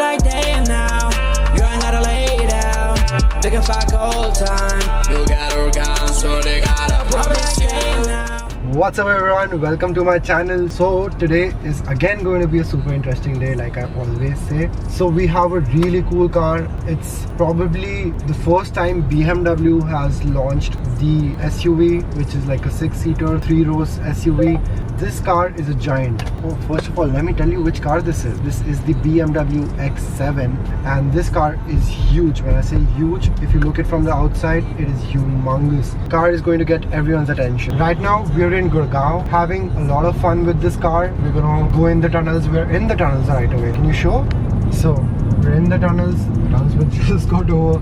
like day now. You ain't gotta lay down. They can fight cold time. You gotta work out, so they gotta promise you now. What's up everyone, welcome to my channel. So today is again going to be a super interesting day, like I always say. So we have a really cool car. It's probably the first time BMW has launched the SUV, which is like a 6-seater 3-rows SUV. This car is a giant. Oh, first of all, let me tell you which car this is. This is the BMW X7, and this car is huge. When I say huge, if you look it from the outside, it is humongous. The car is going to get everyone's attention. Right now we're in Gurgaon having a lot of fun with this car. We're gonna go in the tunnels. We're in the tunnels right away. Can you show? So we're in the tunnels will just go over,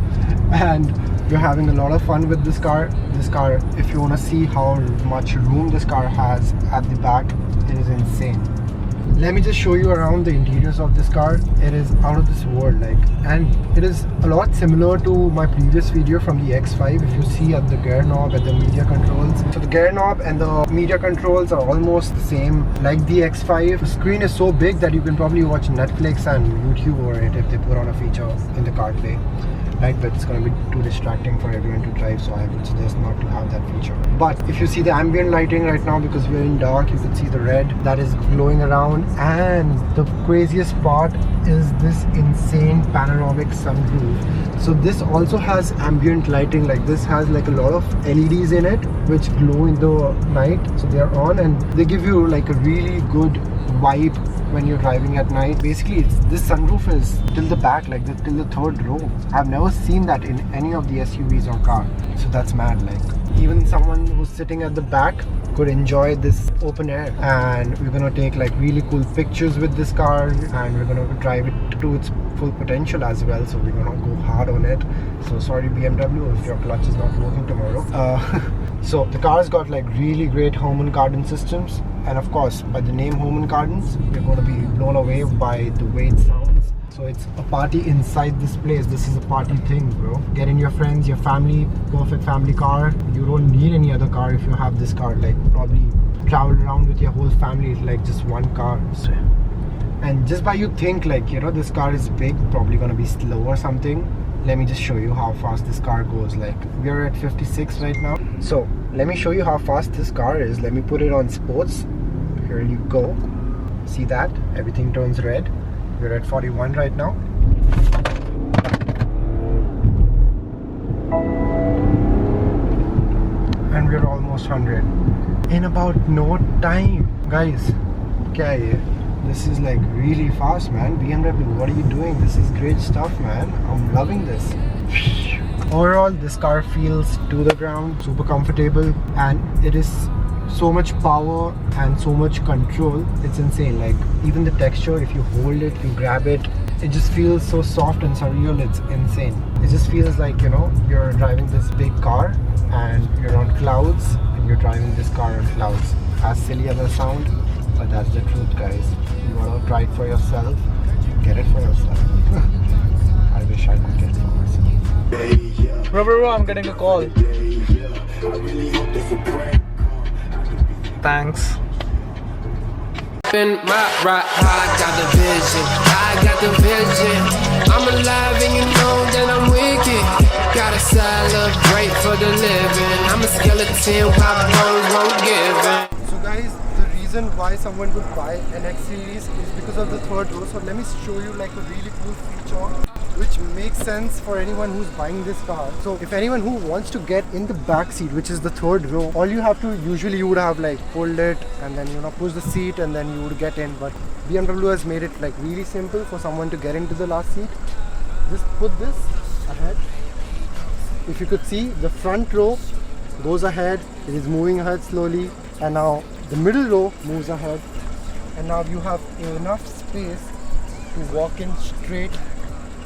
and we're having a lot of fun with this car. This car, if you want to see how much room this car has at the back, it is insane. Let me just show you around the interiors of this car. It is out of this world, like, and it is a lot similar to my previous video from the X5. If you see at the gear knob, at the media controls, so the gear knob and the media controls are almost the same like the X5. The screen is so big that you can probably watch Netflix and YouTube over it if they put on a feature in the CarPlay. Right, but it's going to be too distracting for everyone to drive, so I would suggest not to have that feature. But if you see the ambient lighting right now, because we're in dark, you can see the red that is glowing around. And the craziest part is this insane panoramic sunroof. So this also has ambient lighting, like this has like a lot of LEDs in it which glow in the night, so they are on and they give you like a really good vibe when you're driving at night. Basically, this sunroof is till the back, like till the third row. I've never seen that in any of the SUVs or car, so that's mad. Like, even someone who's sitting at the back could enjoy this open air. And we're gonna take like really cool pictures with this car, and we're gonna drive it to its full potential as well, so we're gonna go hard on it. So sorry BMW if your clutch is not working tomorrow. So the car's got like really great home and garden systems, and of course by the name home and gardens, you're going to be blown away by the way it sounds. So it's a party inside this place. This is a party thing, bro. Get in your friends, your family, perfect family car. You don't need any other car if you have this car. Like, probably travel around with your whole family, like just one car. So, and just by you think like, you know, this car is big, probably gonna be slow or something. Let me just show you how fast this car goes. Like, we're at 56 right now. So let me show you how fast this car is. Let me put it on sports. Here you go. See that? Everything turns red. We're at 41 right now. And we're almost 100. In about no time. Guys, kya hai ye? This is like really fast, man. BMW, what are you doing? This is great stuff, man. I'm loving this. Overall, this car feels to the ground, super comfortable, and it is so much power and so much control. It's insane. Like, even the texture, if you hold it, you grab it, it just feels so soft and surreal. It's insane. It just feels like, you know, you're driving this big car and you're on clouds, and you're driving this car on clouds. As silly as that sound, but that's the truth, guys. You wanna try it for yourself, get it for yourself. I wish I could get it for myself. Bro, I'm getting a call. Thanks. In my right, I got the vision. I got the vision. I'm alive and you know that I'm wicked. Gotta celebrate for the living. I'm a skeleton, my bones won't give in. So guys, the reason why someone would buy an X series is because of the third row. So let me show you like a really cool feature which makes sense for anyone who's buying this car. So if anyone who wants to get in the back seat, which is the third row, all you have to, usually you would have like hold it and then, you know, push the seat and then you would get in. But BMW has made it like really simple for someone to get into the last seat. Just put this ahead. If you could see, the front row goes ahead, it is moving ahead slowly, and now the middle row moves ahead, and now you have enough space to walk in straight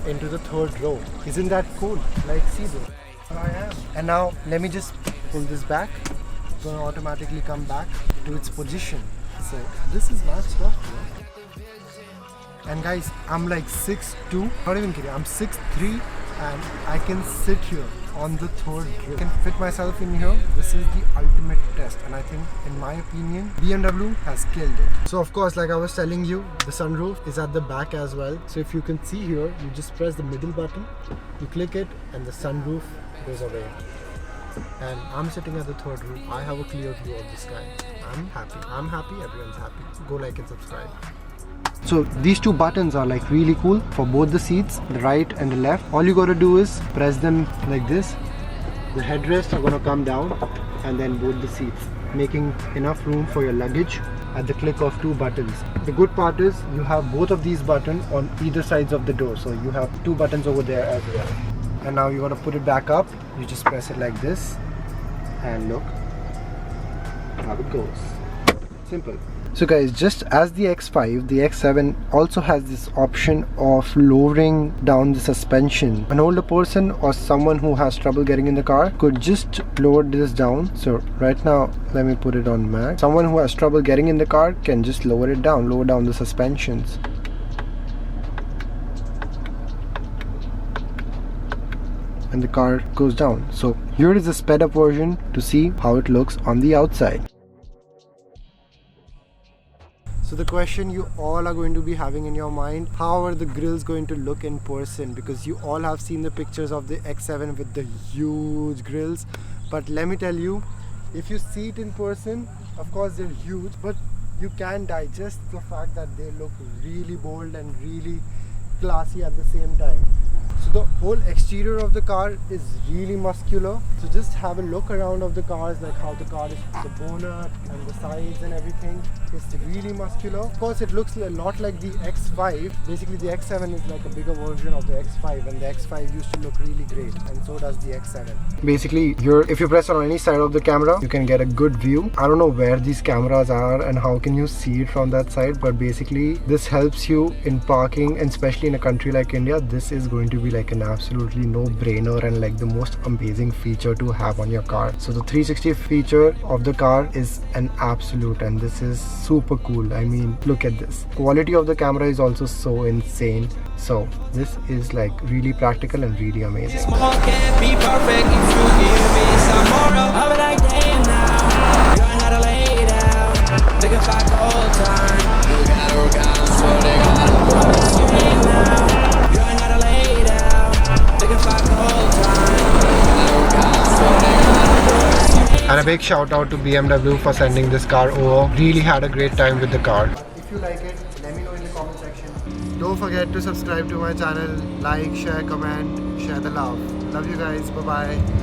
into the third row. Isn't that cool? Like, see bro, I am. And now let me just pull this back. It's gonna automatically come back to its position. So this is mad stuff, bro. And guys, I'm like 6'2", not even kidding, I'm 6'3", and I can sit here on the third grill. I can fit myself in here. This is the ultimate test, and I think, in my opinion, BMW has killed it. So of course, like I was telling you, the sunroof is at the back as well. So if you can see here, you just press the middle button, you click it, and the sunroof goes away. And I'm sitting at the third row. I have a clear view of the sky. I'm happy, everyone's happy. Go like and subscribe. So these two buttons are like really cool for both the seats, the right and the left. All you gotta do is press them like this. The headrests are gonna come down, and then both the seats, making enough room for your luggage at the click of two buttons. The good part is you have both of these buttons on either sides of the door, so you have two buttons over there as well. And now you gotta put it back up. You just press it like this, and look how it goes. Simple. So guys, just as the X5, the X7 also has this option of lowering down the suspension. An older person or someone who has trouble getting in the car could just lower this down. So right now, let me put it on max. Someone who has trouble getting in the car can just lower it down, lower down the suspensions. And the car goes down. So here is the sped up version to see how it looks on the outside. So the question you all are going to be having in your mind, how are the grills going to look in person? Because you all have seen the pictures of the X7 with the huge grills. But let me tell you, if you see it in person, of course they're huge, but you can digest the fact that they look really bold and really classy at the same time. So the whole exterior of the car is really muscular. So just have a look around of the cars, like how the car is, the bonnet and the sides and everything. It's really muscular. Of course, it looks a lot like the X5. Basically, the X7 is like a bigger version of the X5, and the X5 used to look really great, and so does the X7. Basically, if you press on any side of the camera, you can get a good view. I don't know where these cameras are and how can you see it from that side, but basically, this helps you in parking, and especially in a country like India, this is going to be like an absolutely no-brainer and like the most amazing feature to have on your car. So the 360 feature of the car is an absolute, and this is super cool. I mean, look at this. Quality of the camera is also so insane. So this is like really practical and really amazing. And a big shout out to BMW for sending this car over. Really had a great time with the car. If you like it, let me know in the comment section. Don't forget to subscribe to my channel, like, share, comment, share the love. Love you guys. Bye bye.